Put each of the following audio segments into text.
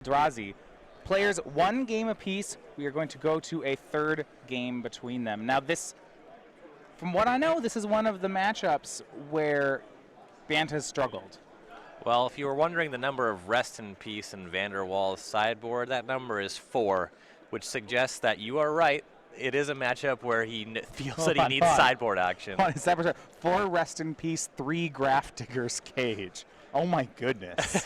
Eldrazi. Players one game apiece. We are going to go to a third game between them. Now this, from what I know, this is one of the matchups where Bant has struggled. Well, if you were wondering the number of Rest in Peace in Vanderwall's sideboard, that number is 4, which suggests that you are right. It is a matchup where he feels that he needs sideboard action. 4 Rest in Peace, 3 Graph Digger's Cage. Oh my goodness.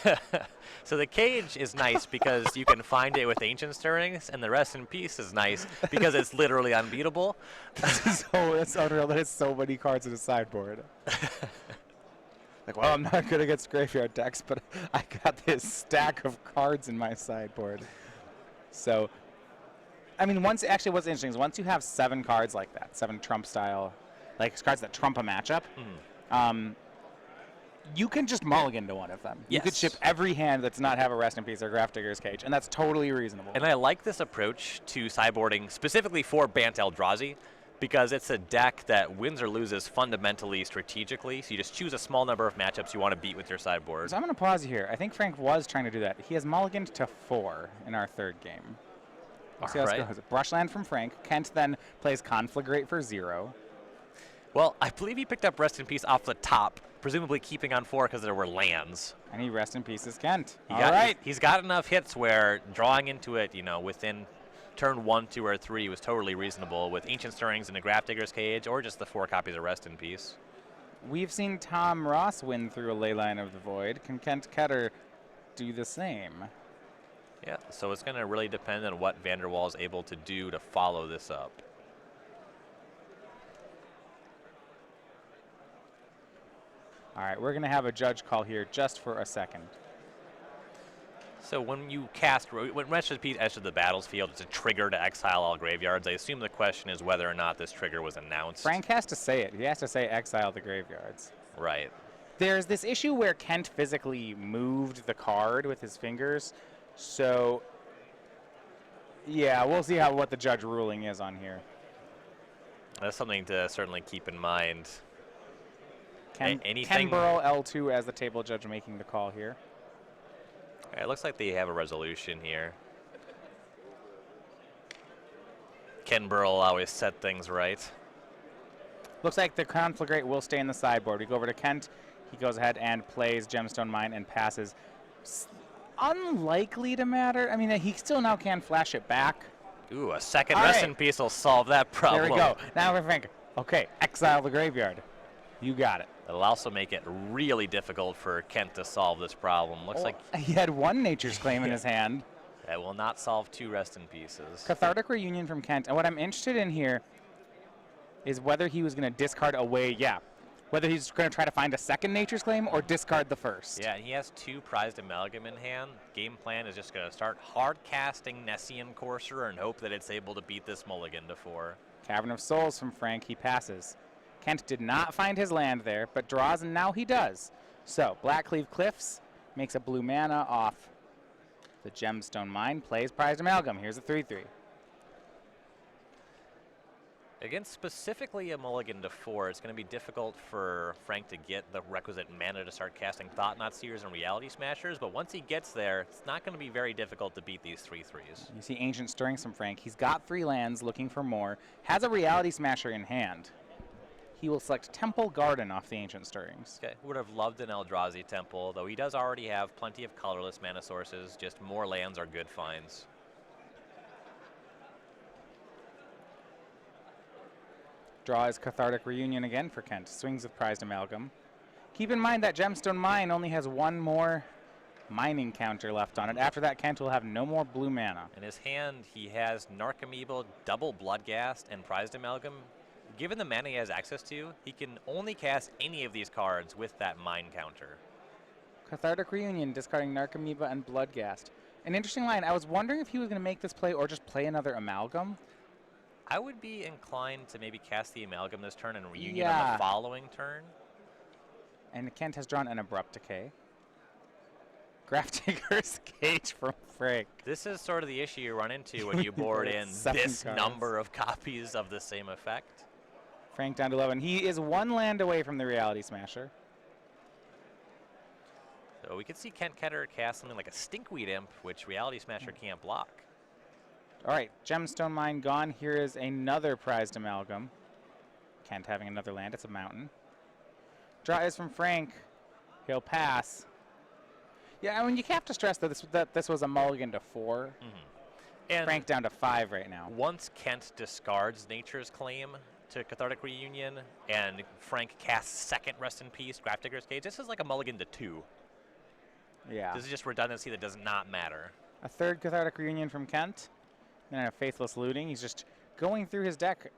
So the Cage is nice because you can find it with Ancient Stirrings, and the Rest in Peace is nice because it's literally unbeatable. It's unreal that it's so many cards in a sideboard. Like, well, I'm not good against graveyard decks, but I got this stack of cards in my sideboard. So, I mean, what's interesting is once you have 7 cards like that, 7 Trump style, like cards that trump a matchup, you can just mulligan to one of them. Yes. You could ship every hand that does not have a Rest in Peace or Graph Digger's Cage, and that's totally reasonable. And I like this approach to sideboarding specifically for Bant Eldrazi, because it's a deck that wins or loses fundamentally strategically, so you just choose a small number of matchups you want to beat with your sideboard. So I'm going to pause you here. I think Frank was trying to do that. He has mulliganed to 4 in our third game. We'll see how this goes. Brushland from Frank. Kent then plays Conflagrate for 0. Well, I believe he picked up Rest in Peace off the top, presumably keeping on 4 because there were lands. And he Rest in Peaces Kent. He's got enough hits where drawing into it, within turn 1, 2, or 3 was totally reasonable with Ancient Stirrings and a Graph Digger's Cage, or just the 4 copies of Rest in Peace. We've seen Tom Ross win through a Leyline of the Void. Can Kent Ketter do the same? Yeah, so it's going to really depend on what Vanderwall is able to do to follow this up. All right, we're going to have a judge call here just for a second. So when you cast, when Rest in Peace enters the battlefield, it's a trigger to exile all graveyards. I assume the question is whether or not this trigger was announced. Frank has to say it. He has to say exile the graveyards. Right. There's this issue where Kent physically moved the card with his fingers. So, yeah, we'll see what the judge ruling is on here. That's something to certainly keep in mind. Ken Burrow L2 as the table judge making the call here. It looks like they have a resolution here. Ken Burrow will always set things right. Looks like the Conflagrate will stay in the sideboard. We go over to Kent. He goes ahead and plays Gemstone Mine and passes. Unlikely to matter. I mean, he still now can flash it back. Ooh, a second Rest in Peace will solve that problem. There we go. Now we're thinking, okay, exile the graveyard. You got it. It'll also make it really difficult for Kent to solve this problem. Looks like he had 1 Nature's Claim in his hand. That will not solve 2 Rest in Pieces. Cathartic Reunion from Kent. And what I'm interested in here is whether he was going to discard away, whether he's going to try to find a second Nature's Claim or discard the first. Yeah, he has 2 Prized Amalgam in hand. Game plan is just going to start hard casting Nessian Courser and hope that it's able to beat this mulligan to 4. Cavern of Souls from Frank. He passes. Kent did not find his land there, but draws, and now he does. So, Blackcleave Cliffs makes a blue mana off the Gemstone Mine, plays Prized Amalgam. Here's a 3/3. Against specifically a mulligan to 4, it's going to be difficult for Frank to get the requisite mana to start casting Thought-Knot Seers and Reality Smashers, but once he gets there, it's not going to be very difficult to beat these 3/3s. You see Ancient Stirrings from Frank. He's got 3 lands, looking for more, has a Reality Smasher in hand. He will select Temple Garden off the Ancient Stirrings. Okay, would have loved an Eldrazi Temple, though he does already have plenty of colorless mana sources. Just more lands are good finds. Draw is Cathartic Reunion again for Kent. Swings with Prized Amalgam. Keep in mind that Gemstone Mine only has 1 more mining counter left on it. After that, Kent will have no more blue mana. In his hand, he has Narcomoeba, double Bloodghast, and Prized Amalgam. Given the mana he has access to, he can only cast any of these cards with that mine counter. Cathartic Reunion, discarding Narcomoeba and Bloodghast. An interesting line. I was wondering if he was going to make this play or just play another Amalgam. I would be inclined to maybe cast the Amalgam this turn and Reunion on the following turn. And Kent has drawn an Abrupt Decay. Graph Digger's Cage from Frank. This is sort of the issue you run into when you board in this number of copies of the same effect. Frank down to 11. He is 1 land away from the Reality Smasher. So we could see Kent Ketter cast something like a Stinkweed Imp, which Reality Smasher can't block. All right, Gemstone Mine gone. Here is another prized amalgam. Kent having another land. It's a mountain. Draw is from Frank. He'll pass. Yeah, I mean, you have to stress that this was a mulligan to 4. And Frank down to 5 right now. once Kent discards Nature's Claim to Cathartic Reunion, and Frank casts second Rest in Peace, Grafdigger's Cage, this is like a mulligan to 2. Yeah. This is just redundancy that does not matter. A third Cathartic Reunion from Kent. And a Faithless Looting. He's just going through his deck,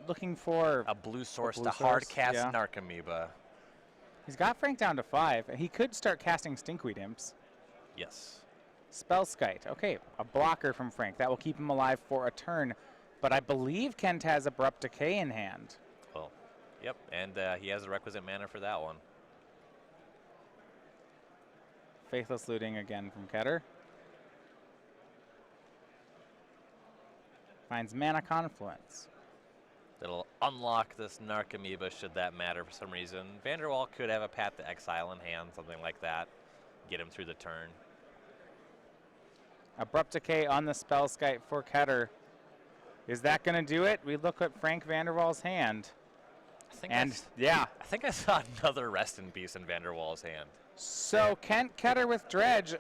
looking for A blue source blue to hard source, cast yeah. Narcomoeba. He's got Frank down to 5. He could start casting Stinkweed Imps. Yes. Spellskite. Okay, a blocker from Frank. That will keep him alive for a turn. But I believe Kent has Abrupt Decay in hand. Well, yep, and he has the requisite mana for that one. Faithless Looting again from Ketter. Finds Mana Confluence. That'll unlock this Narcomoeba should that matter for some reason. Vanderwall could have a Path to Exile in hand, something like that. Get him through the turn. Abrupt Decay on the Spellskite for Ketter. Is that going to do it? We look at Frank Vanderwall's hand. Yeah. I think I saw another Rest in Peace in Vanderwall's hand. So Kent Ketter with Dredge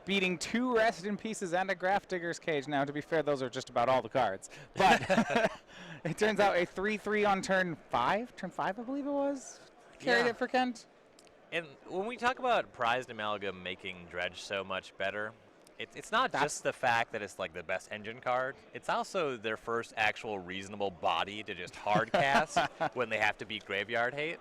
beating 2 Rest in Pieces and a Grafdigger's Cage. Now, to be fair, those are just about all the cards. But it turns out a 3/3 on turn 5. Turn 5, I believe it was. Carried it for Kent. And when we talk about Prized Amalgam making Dredge so much better, it's not just the fact that it's like the best engine card. It's also their first actual reasonable body to just hard cast when they have to beat Graveyard Hate.